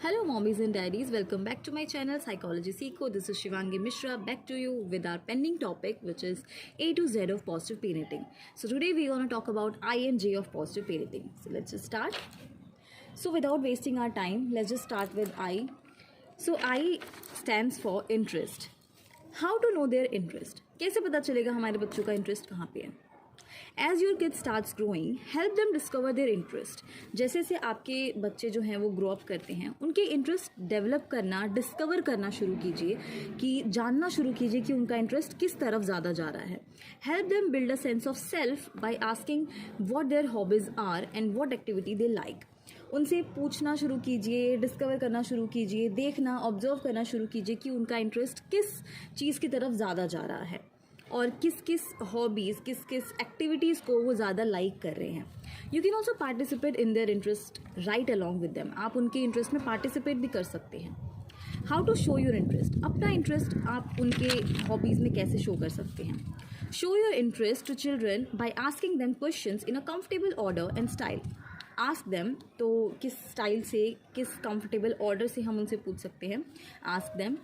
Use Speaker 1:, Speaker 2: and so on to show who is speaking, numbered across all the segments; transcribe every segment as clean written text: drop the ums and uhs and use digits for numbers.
Speaker 1: Hello, mommies and daddies. Welcome back to my channel Psychology Seeko. This is Shivangi Mishra back to you with our pending topic, which is A to Z of positive parenting. So today we're going to talk about I and J of positive parenting. So let's just start. So without wasting our time, let's just start with I. So I stands for interest. How to know their interest? कैसे पता चलेगा हमारे बच्चों का interest कहाँ पे है? As your kid starts growing help them discover their interest. जैसे जैसे आपके बच्चे जो हैं वो ग्रो अप करते हैं, उनके इंटरेस्ट डेवलप करना, डिस्कवर करना शुरू कीजिए, कि जानना शुरू कीजिए कि उनका इंटरेस्ट किस तरफ ज़्यादा जा रहा है. Help them build a sense of self by asking what their hobbies are and what activity they like. उनसे पूछना शुरू कीजिए, डिस्कवर करना शुरू कीजिए, देखना, ऑब्जर्व करना शुरू कीजिए कि उनका इंटरेस्ट किस चीज़ की तरफ ज़्यादा जा रहा है और किस किस हॉबीज़, किस किस एक्टिविटीज़ को वो ज़्यादा लाइक कर रहे हैं. You can also participate in their interest right along with them. आप उनके इंटरेस्ट में पार्टिसिपेट भी कर सकते हैं. How to show your interest. अपना इंटरेस्ट आप उनके हॉबीज़ में कैसे शो कर सकते हैं. Show your interest to children by asking them questions in a comfortable order and style. Ask them, तो किस स्टाइल से, किस कंफर्टेबल ऑर्डर से हम उनसे पूछ सकते हैं. आस्क देम,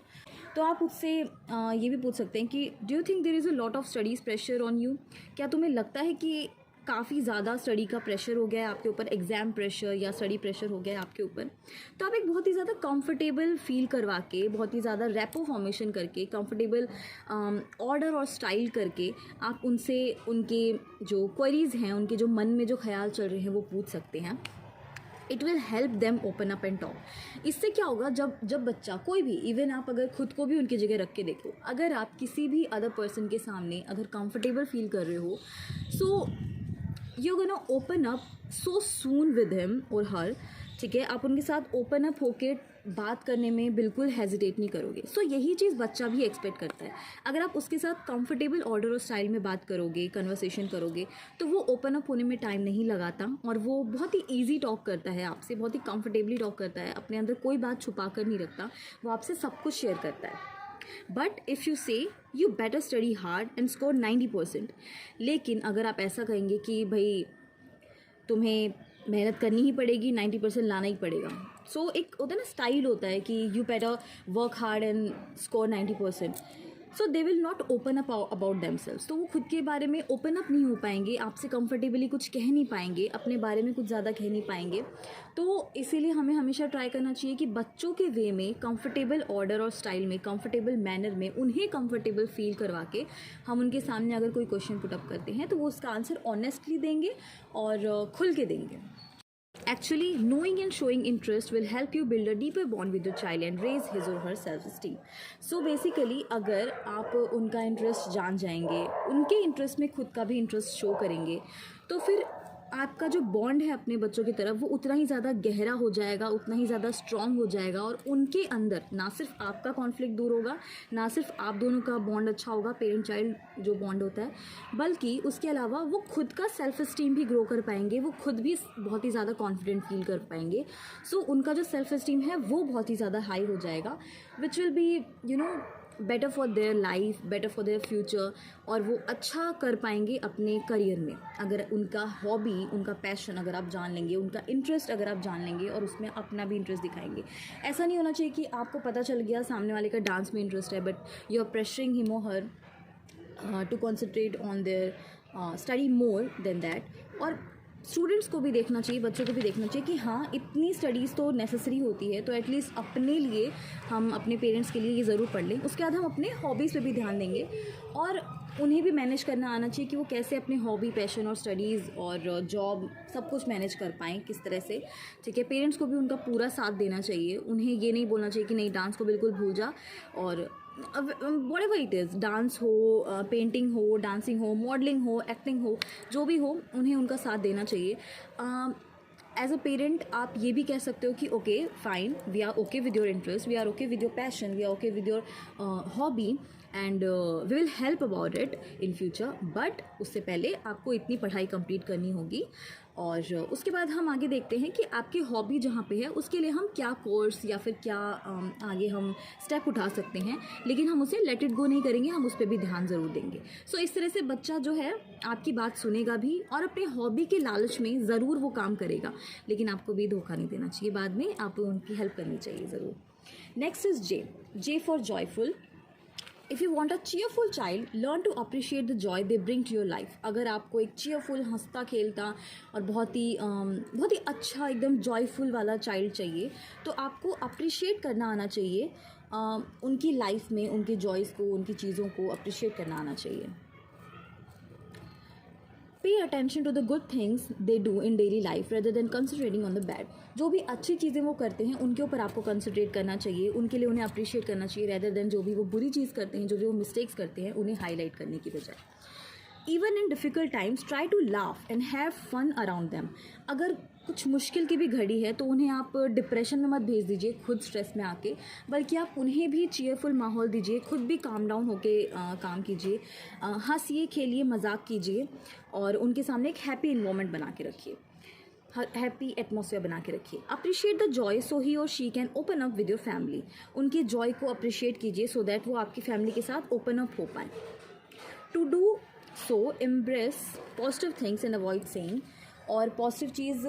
Speaker 1: तो आप उससे ये भी पूछ सकते हैं कि do you think there is a lot of studies pressure on you. क्या तुम्हें लगता है कि काफ़ी ज़्यादा स्टडी का प्रेशर हो गया है आपके ऊपर, एग्ज़ाम प्रेशर या स्टडी प्रेशर हो गया है आपके ऊपर. तो आप एक बहुत ही ज़्यादा कंफर्टेबल फील करवा के, बहुत ही ज़्यादा रैपो फॉर्मेशन करके, कंफर्टेबल ऑर्डर और स्टाइल करके आप उनसे उनके जो क्वेरीज़ हैं, उनके जो मन में जो ख्याल चल रहे हैं वो पूछ सकते हैं. It will help them open up and talk. इससे क्या होगा, जब बच्चा कोई भी, इवन आप अगर खुद को भी उनकी जगह रख के देखो, अगर आप किसी भी अदर पर्सन के सामने अगर कंफर्टेबल फील कर रहे हो, so you gonna open up so soon with him और हर. ठीक है, आप उनके साथ ओपन अप होके बात करने में बिल्कुल हेजिटेट नहीं करोगे. सो यही चीज़ बच्चा भी एक्सपेक्ट करता है. अगर आप उसके साथ कंफर्टेबल ऑर्डर और स्टाइल में बात करोगे, कन्वर्सेशन करोगे, तो वो ओपन अप होने में टाइम नहीं लगाता और वो बहुत ही ईजी टॉक करता है आपसे, बहुत ही कंफर्टेबली टॉक करता है, अपने अंदर कोई बात छुपा कर नहीं रखता, वो आपसे सब कुछ शेयर करता है. बट इफ़ यू से you better study hard and score 90%. लेकिन अगर आप ऐसा कहेंगे कि भाई तुम्हें मेहनत करनी ही पड़ेगी, 90% लाना ही पड़ेगा. सो एक होता है ना, स्टाइल होता है कि you better work hard and score 90%. So they will not open up about themselves. तो वो खुद के बारे में ओपन अप नहीं हो पाएंगे, आपसे कंफर्टेबली कुछ कह नहीं पाएंगे, अपने बारे में कुछ ज़्यादा कह नहीं पाएंगे. तो इसीलिए हमें हमेशा ट्राई करना चाहिए कि बच्चों के वे में, कंफर्टेबल ऑर्डर और स्टाइल में, कंफर्टेबल मैनर में उन्हें कंफर्टेबल फील करवा के हम उनके सामने अगर कोई क्वेश्चन पुटअप करते हैं तो वो उसका आंसर ऑनेस्टली देंगे और खुल के देंगे. Actually, knowing and showing interest will help you build a deeper bond with your child and raise his or her self-esteem. So basically, अगर आप उनका इंटरेस्ट जान जाएंगे, उनके इंटरेस्ट में खुद का भी इंटरेस्ट शो करेंगे, तो फिर आपका जो बॉन्ड है अपने बच्चों की तरफ वो उतना ही ज़्यादा गहरा हो जाएगा, उतना ही ज़्यादा स्ट्रॉन्ग हो जाएगा. और उनके अंदर ना सिर्फ आपका कॉन्फ्लिक्ट दूर होगा, ना सिर्फ आप दोनों का बॉन्ड अच्छा होगा, पेरेंट चाइल्ड जो बॉन्ड होता है, बल्कि उसके अलावा वो खुद का सेल्फ इस्टीम भी ग्रो कर पाएंगे, वो खुद भी बहुत ही ज़्यादा कॉन्फिडेंट फील कर पाएंगे. सो उनका जो सेल्फ इस्टीम है वो बहुत ही ज़्यादा हाई हो जाएगा, which will be better for their life, better for their future. और वो अच्छा कर पाएंगे अपने करियर में अगर उनका हॉबी, उनका पैशन अगर आप जान लेंगे, उनका इंटरेस्ट अगर आप जान लेंगे और उसमें अपना भी इंटरेस्ट दिखाएंगे. ऐसा नहीं होना चाहिए कि आपको पता चल गया सामने वाले का डांस में इंटरेस्ट है, but you are pressuring him और her to concentrate on their study more than that. और स्टूडेंट्स को भी देखना चाहिए, बच्चों को भी देखना चाहिए कि हाँ, इतनी स्टडीज़ तो नेसेसरी होती है, तो एटलीस्ट अपने लिए, हम अपने पेरेंट्स के लिए ये ज़रूर पढ़ लें. उसके बाद हम अपने हॉबीज़ पे भी ध्यान देंगे और उन्हें भी मैनेज करना आना चाहिए कि वो कैसे अपने हॉबी, पैशन और स्टडीज़ और जॉब सब कुछ मैनेज कर पाएँ, किस तरह से. ठीक है, पेरेंट्स को भी उनका पूरा साथ देना चाहिए. उन्हें ये नहीं बोलना चाहिए कि नहीं, डांस को बिल्कुल भूल जा, और whatever it is, डांस हो, पेंटिंग हो, डांसिंग हो, मॉडलिंग हो, एक्टिंग हो, जो भी हो, उन्हें उनका साथ देना चाहिए. एज अ पेरेंट आप ये भी कह सकते हो कि okay fine, we are okay with your interest, we are okay with your passion, we are okay with your hobby and we will help about it in future. But उससे पहले आपको इतनी पढ़ाई कंप्लीट करनी होगी और उसके बाद हम आगे देखते हैं कि आपकी हॉबी जहाँ पे है उसके लिए हम क्या कोर्स या फिर क्या आगे हम स्टेप उठा सकते हैं, लेकिन हम उसे लेट इट गो नहीं करेंगे, हम उस पर भी ध्यान ज़रूर देंगे। सो इस तरह से बच्चा जो है आपकी बात सुनेगा भी और अपने हॉबी के लालच में ज़रूर वो काम करेगा, लेकिन आपको भी धोखा नहीं देना चाहिए, बाद में आपको उनकी हेल्प करनी चाहिए ज़रूर। Next is J for joyful. If you want a cheerful child, learn to appreciate the joy they bring to your life। अगर आपको एक cheerful, हंसता खेलता और बहुत ही अच्छा एकदम जॉयफुल वाला चाइल्ड चाहिए, तो आपको अप्रिशिएट करना आना चाहिए, उनकी लाइफ में उनकी जॉयज़ को, उनकी चीज़ों को अप्रिशिएट करना आना चाहिए। Pay attention to the good things they do in daily life rather than concentrating on the bad. जो भी अच्छी चीज़ें वो करते हैं उनके ऊपर आपको कंसंट्रेट करना चाहिए, उनके लिए उन्हें अप्रिशिएट करना चाहिए, रेदर देन जो भी वो बुरी चीज़ करते हैं, जो भी वो मिस्टेक्स करते हैं, उन्हें हाईलाइट करने की बजाय। Even in difficult times try to laugh and have fun around them. अगर कुछ मुश्किल की भी घड़ी है तो उन्हें आप डिप्रेशन में मत भेज दीजिए खुद स्ट्रेस में आके, बल्कि आप उन्हें भी चीयरफुल माहौल दीजिए, खुद भी काम डाउन होके काम कीजिए, हंसिए, खेलिए, मजाक कीजिए और उनके सामने एक हैप्पी इन्वायरमेंट बना के रखिए, हैप्पी एटमॉस्फेयर बना के रखिए। अप्रिशिएट द जॉय सो ही और she can open up with your family. उनके जॉय को अप्रिशिएट कीजिए सो दैट वो आपकी फैमिली के साथ ओपन अप हो पाए। To do so embrace positive things and avoid saying. और पॉजिटिव चीज़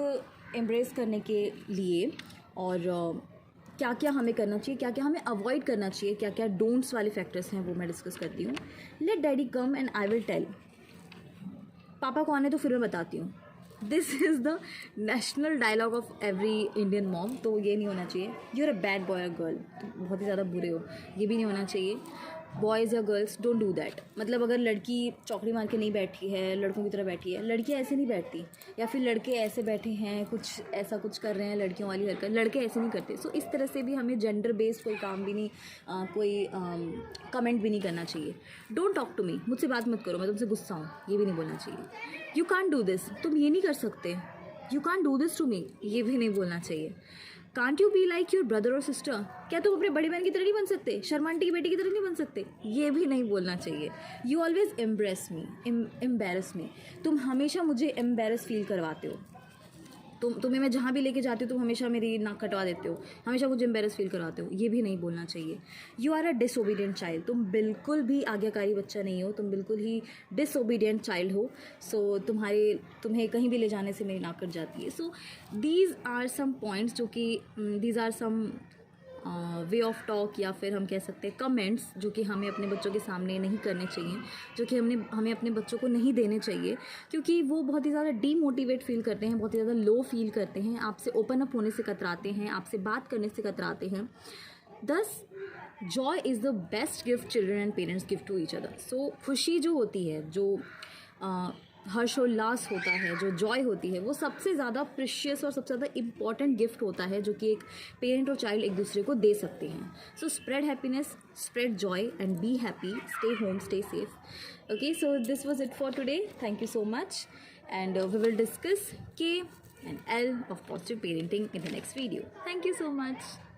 Speaker 1: एम्ब्रेस करने के लिए और क्या क्या हमें करना चाहिए, क्या क्या हमें अवॉइड करना चाहिए, क्या क्या डोंट्स वाले फैक्टर्स हैं, वो मैं डिस्कस करती हूँ। Let daddy come and I will tell. पापा कौन है तो फिर मैं बताती हूँ। This is the national dialogue of every Indian mom. तो ये नहीं होना चाहिए you are a bad boy और गर्ल, तो बहुत ही ज़्यादा बुरे हो, ये भी नहीं होना चाहिए। बॉयज़ या गर्ल्स डोंट डू दैट। मतलब अगर लड़की चौकड़ी मार के नहीं बैठी है, लड़कों की तरह बैठी है, लड़कियाँ ऐसे नहीं बैठती, या फिर लड़के ऐसे बैठे हैं, कुछ ऐसा कुछ कर रहे हैं लड़कियों वाली हरकत, लड़के ऐसे नहीं करते। सो इस तरह से भी हमें जेंडर बेस्ड कोई काम भी नहीं, कोई कमेंट भी नहीं करना चाहिए। डोंट टॉक टू मी, मुझसे बात मत करो, मैं तुमसे गुस्सा हूँ, ये भी नहीं बोलना चाहिए। यू कांट डू दिस, तुम ये नहीं कर सकते, you can't do this to me, ये भी नहीं बोलना चाहिए। Can't you be like your brother और सिस्टर, क्या तुम अपने बड़ी बहन की तरह नहीं बन सकते, शर्मा आंटी की बेटी की तरह नहीं बन सकते, ये भी नहीं बोलना चाहिए। You always embrace me, embarrass me, तुम हमेशा मुझे एम्बेरस फील करवाते हो, तुम्हें मैं जहाँ भी लेके जाती हूँ तुम हमेशा मेरी नाक कटवा देते हो, हमेशा मुझे एम्बेरस फील करवाते हो, ये भी नहीं बोलना चाहिए। You are a disobedient child, तुम बिल्कुल भी आज्ञाकारी बच्चा नहीं हो, तुम बिल्कुल ही डिसओबीडियंट चाइल्ड हो। सो तुम्हें कहीं भी ले जाने से मेरी नाक कट जाती है। So these are some points जो कि these are some way of talk, या फिर हम कह सकते हैं कमेंट्स, जो कि हमें अपने बच्चों के सामने नहीं करने चाहिए, जो कि हमें अपने बच्चों को नहीं देने चाहिए, क्योंकि वो बहुत ही ज़्यादा डीमोटिवेट फील करते हैं, बहुत ही ज़्यादा लो फील करते हैं, आपसे ओपन अप होने से कतराते हैं, आपसे बात करने से कतराते हैं। This joy is the best gift children and parents gift to each other. So खुशी जो होती है, जो हर्षोल्लास होता है, जो जॉय होती है, वो सबसे ज़्यादा प्रीशियस और सबसे ज़्यादा इम्पॉर्टेंट गिफ्ट होता है जो कि एक पेरेंट और चाइल्ड एक दूसरे को दे सकते हैं। So spread happiness, spread joy and be happy, stay home, stay safe. Okay, so this was it for today. Thank you so much and we will discuss K and L of positive parenting in the next video. Thank you so much.